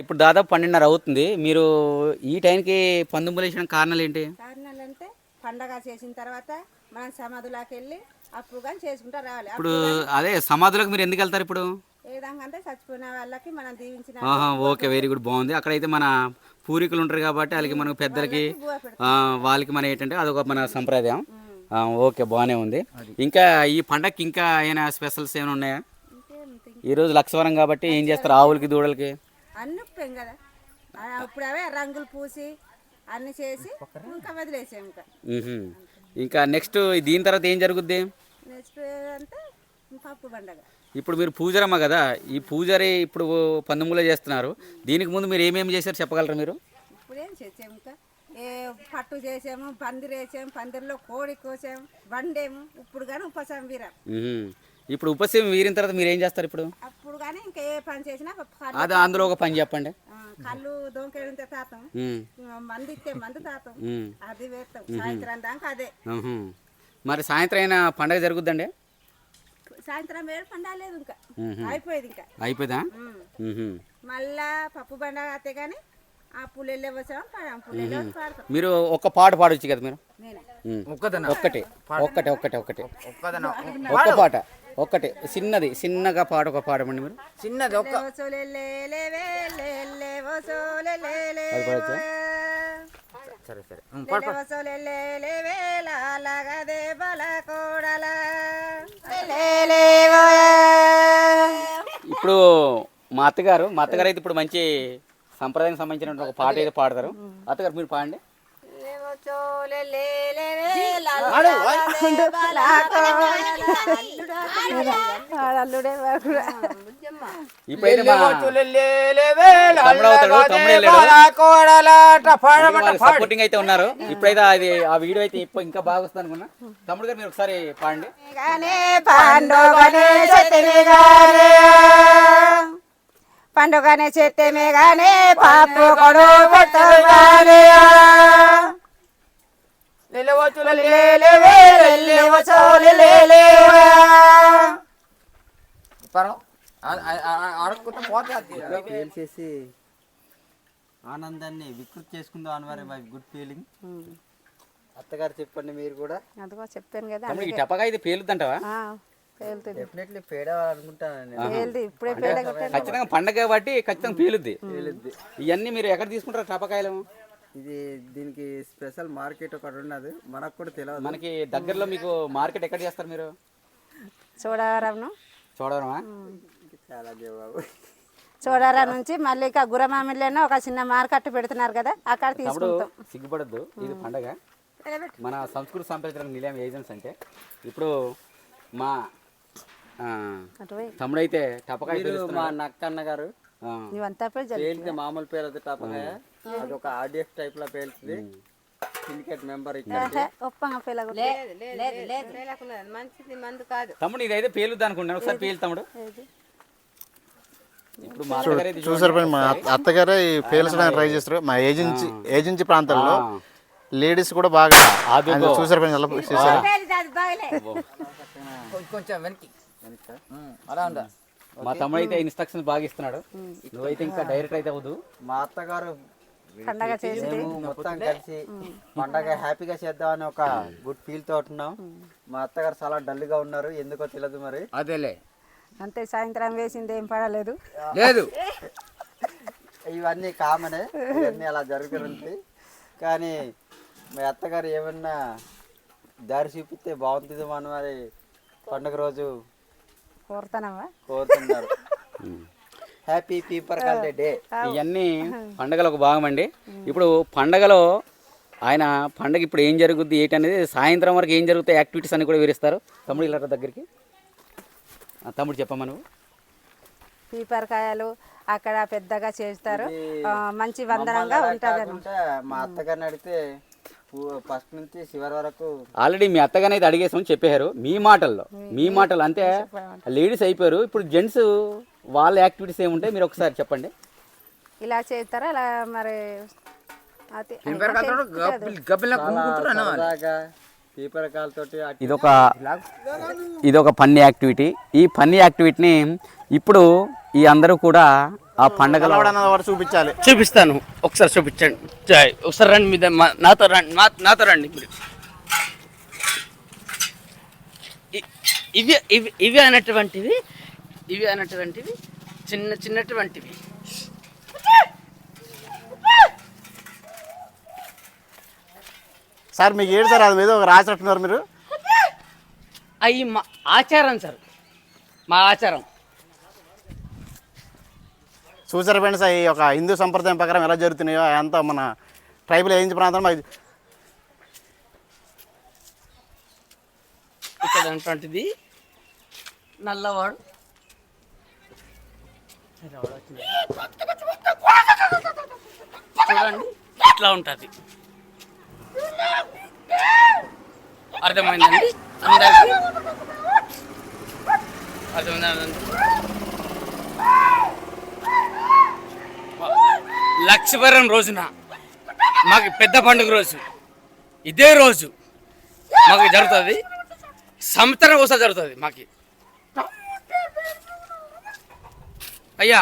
ఇప్పుడు దాదాపు 12:30 అవుతుంది. మీరు ఈ టైంకి పందుములు వేసిన కారణాలు ఏంటి? కారణాలు అంటే పండగ చేసిన తర్వాత మనం సమాధులకు వెళ్ళి అప్పుడు కానీ చేసుకుంటా రావాలి. ఇప్పుడు అదే సమాధులకు మీరు ఎందుకు వెళ్తారు ఇప్పుడు? ఏ విధంగా అంటే చచ్చిపోయిన వాళ్ళకి మనం దీవించిన ఓకే, వెరీ గుడ్, బాగుంది. అక్కడైతే మన పూర్వీకులు ఉంటారు కాబట్టి వాళ్ళకి మనకు పెద్దలకి వాళ్ళకి మన ఏంటంటే అదొక మన సంప్రదాయం. ఓకే, బాగానే ఉంది. ఇంకా ఈ పండగకి ఇంకా ఏమైనా స్పెషల్స్ ఏమైనా ఉన్నాయా? ఈరోజు లక్షవరం కాబట్టి ఏం చేస్తారు ఆవులకి దూడలకి? అన్ని ఉప్పాం కదా, ఇప్పుడు అవే రంగులు పూసి అన్ని చేసి ఇంకా వదిలేసాం. ఇంకా నెక్స్ట్ దీని తర్వాత ఏం జరుగుద్ది? నెక్స్ట్ అంటే పప్పు పండగ. ఇప్పుడు మీరు పూజరమ్మ కదా, ఈ పూజారి ఇప్పుడు పందెములో చేస్తున్నారు. దీనికి ముందు మీరు ఏమేమి చేశారు చెప్పగలరా మీరు? ఇప్పుడేం చేసాము, ఇంకా ఏ పట్టు చేసాము, పందిరి వేసాము, పందిరిలో కోడి కోసాము, వండేము. ఇప్పుడు కానీ ఉపసం వీరం. ఇప్పుడు ఉపశం వీరిన తర్వాత మీరు ఏం చేస్తారు ఇప్పుడు? అప్పుడు కానీ ఇంకా ఏ పని చేసినా అది అందులో ఒక పని చెప్పండి. కళ్ళు దొంకేంత తాతం, మంది ఇస్తే మందు తాతం, అది వేస్తాం సాయంత్రం దాకా అదే. మరి సాయంత్రం అయినా పండగ జరుగుద్దండి? సాయంత్రం వేరు పండలేదు, ఇంకా అయిపోయేది. ఇంకా అయిపోయిందా? మళ్ళా పప్పు పండగ అయితే కానీ ఆ పుల్లెళ్ళే వచ్చాం, పుల్లెళ్ళే వచ్చి పాడతాం. మీరు ఒక పాట పాడొచ్చు కదా మీరు? ఒక్కటే ఒక్క పాట, ఒక్కటే చిన్నగా పాట, ఒక పాడమండి మీరు. చిన్నది ఒక్క సరే సరే ఇప్పుడు మా అత్తగారు అయితే ఇప్పుడు మంచి సంప్రదాయం సంబంధించిన ఒక పాట ఏదో పాడతారు. అత్తగారు మీరు పాడండి. ఇప్పుడైతే సపోర్టింగ్ అయితే ఉన్నారు. ఇప్పుడైతే అది ఆ వీడియో అయితే ఇంకా బాగా వస్తుంది అనుకున్నా. తమ్ముడు గారు మీరు ఒకసారి పాడండి. పండుగనే చెత్తమే గానే పాపు కొడు పెట్టగానే చేసి ఆనందాన్ని వికృతి చేసుకుందాం అని మై గుడ్ ఫీలింగ్. అత్తగారు చెప్పండి మీరు కూడా. అదిగో చెప్పాను కదా, ఈ టపగా ఇది పేలుద్దంటావా? డెఫినెట్లీ పేడాలనుకుంటాను. ఇప్పుడే ఖచ్చితంగా పండగ కాబట్టి ఖచ్చితంగా పేలుద్ది. ఇవన్నీ మీరు ఎక్కడ తీసుకుంటారు టపకాయలు? ఇది దీనికి స్పెషల్ మార్కెట్ ఒకటి ఉన్నది, మనకు కూడా తెలియదు. మనకి దగ్గరలో మీకు మార్కెట్ ఎక్కడ చేస్తారు మీరు? చూడవరము. చూడవరమా? చాలా జవాబు. చూడరా నుంచి మళ్ళీ ఇక గురమామిల్లోనే ఒక చిన్న మార్కెట్ పెడుతున్నారు కదా, అక్కడ తీసుకుంటాం. సిగ్గుపడద్దు, ఇది పండగ. మన సంస్కృతి సాంప్రదాయ నిలయం ఏజెన్సీ అంటే ఇప్పుడు మా తమ్ముడు అయితే టపకాయ, మా నక్కన్న గారు పేలితే మామూలు పేరు టపకాయ, అది ఒక ఆర్డిఎఫ్ టైప్ లో పేలుతుంది. సిండికేట్ మెంబర్ తమ్ముడు ఇదైతే పేలుద్ది అనుకుంటాను. ఒకసారి పేలు తమ్ముడు. ఇప్పుడు చూసారు మా అత్తగారే పేల్చడానికి ట్రై చేస్తారు. మా ఏజెన్సీ ప్రాంతాల్లో లేడీస్ కూడా బాగా చూసారు. కొంచెం వెనక్కి అలా ఉందా? మా తమ్ముడు అయితే ఇన్స్ట్రక్షన్స్ బాగా ఇస్తున్నాడు. నువ్వైతే ఇంకా డైరెక్ట్ అయితే అవ్వదు. మా అత్తగారు పండగ చేసి మొత్తం కలిసి పండగ హ్యాపీగా చేద్దామని ఒక గుడ్ ఫీల్ తో ఉంటున్నాం. మా అత్తగారు చాలా డల్ గా ఉన్నారు, ఎందుకో తెలియదు మరి. అదేలే అంతే, సాయంత్రం వేసింది ఏం పడలేదు. లేదు ఇవన్నీ కామనే, ఇవన్నీ అలా జరుగుతుంటాయి. కానీ మా అత్తగారు ఏమన్నా దారి చూపిస్తే బాగుంటుంది మన మరి పండుగ రోజు కోరుతున్నారు. Happy pepper culture day. ఇవన్నీ పండగలో ఒక భాగం అండి. ఇప్పుడు పండగలో ఆయన పండగ ఇప్పుడు ఏం జరుగుద్ది ఏంటి అనేది, సాయంత్రం వరకు ఏం జరుగుతాయి యాక్టివిటీస్ అన్ని కూడా వివరిస్తారు. తమ్ముడు ఇలా దగ్గరికి. తమ్ముడు చెప్పమ్మా నువ్వు. పీపరకాయలు అక్కడ పెద్దగా చేస్తారు, మంచి వందనంగా ఉంటుంది. మా అత్తగారిని అడిగితే ఫస్ట్ నుంచి చివరి వరకు ఆల్రెడీ మీ అత్తగానే అయితే అడిగేసామని చెప్పారు. మీ మాటలు అంటే లేడీస్ అయిపోయారు. ఇప్పుడు జెంట్స్ వాళ్ళ యాక్టివిటీస్ ఏముంటాయి మీరు ఒకసారి చెప్పండి. ఇలా చేస్తారా అలా మరి? ఇదొక ఫన్నీ యాక్టివిటీ. ఈ ఫన్నీ యాక్టివిటీని ఇప్పుడు ఈ అందరూ కూడా ఆ పండగలో వాడు చూపించాలి. చూపిస్తాను, ఒకసారి చూపించండి. ఒకసారి రండి, మీద నాతో రండి, నాతో రండి మీరు. ఇవి ఇవి ఇవి అనేటువంటివి చిన్నటువంటివి. సార్ మీకు ఏంటి సార్ అది మీద ఒక రాసినట్టున్నారు మీరు? అవి మా ఆచారం సార్, మా ఆచారం. చూసారా ఫ్రెండ్స్, ఈ ఒక హిందూ సంప్రదాయం ప్రకారం ఎలా జరుగుతున్నాయో అంతా మన ట్రైబల్ ఏజెన్సీ ప్రాంతం. ఇక్కడ అటువంటిది నల్లవాడు చూడండి ఇట్లా ఉంటుంది. అర్థమైందండి అందరికీ? అర్థమైందండి. లక్షవరం రోజున మాకు పెద్ద పండుగ రోజు, ఇదే రోజు మాకు జరుగుతుంది. సంవత్సరం ఒకసారి జరుగుతుంది మాకు. అయ్యా